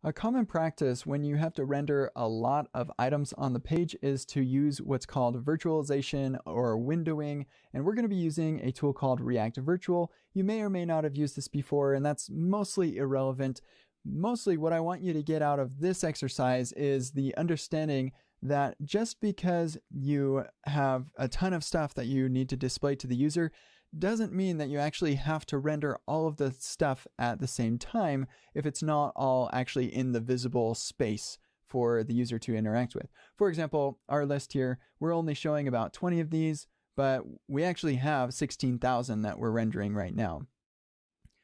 A common practice when you have to render a lot of items on the page is to use what's called virtualization or windowing, and we're going to be using a tool called React Virtual. You may or may not have used this before, and that's mostly irrelevant. Mostly what I want you to get out of this exercise is the understanding that just because you have a ton of stuff that you need to display to the user doesn't mean that you actually have to render all of the stuff at the same time if it's not all actually in the visible space for the user to interact with. For example, our list here, we're only showing about 20 of these, but we actually have 16,000 that we're rendering right now.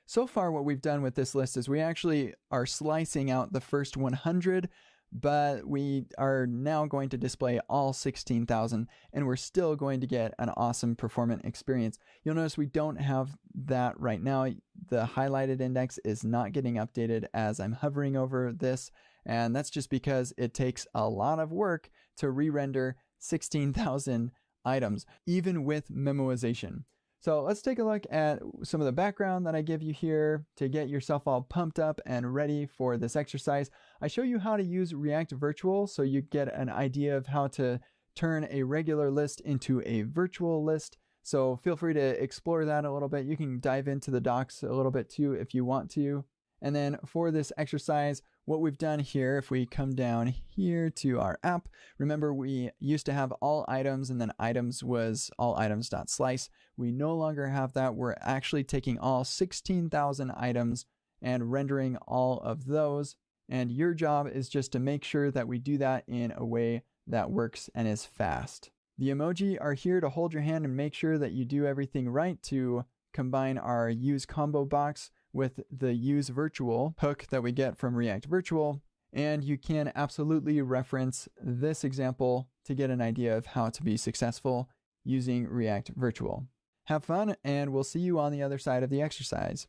So far, what we've done with this list is we actually are slicing out the first 100, but we are now going to display all 16,000, and we're still going to get an awesome performant experience. You'll notice we don't have that right now. The highlighted index is not getting updated as I'm hovering over this, and that's just because it takes a lot of work to re-render 16,000 items, even with memoization. So let's take a look at some of the background that I give you here to get yourself all pumped up and ready for this exercise. I show you how to use React Virtual so you get an idea of how to turn a regular list into a virtual list. So feel free to explore that a little bit. You can dive into the docs a little bit too if you want to. And then for this exercise, what we've done here, if we come down here to our app, remember we used to have all items and then items was all items.slice. We no longer have that. We're actually taking all 16,000 items and rendering all of those. And your job is just to make sure that we do that in a way that works and is fast. The emoji are here to hold your hand and make sure that you do everything right to combine our use combo box with the use virtual hook that we get from React Virtual. And you can absolutely reference this example to get an idea of how to be successful using React Virtual. Have fun, and we'll see you on the other side of the exercise.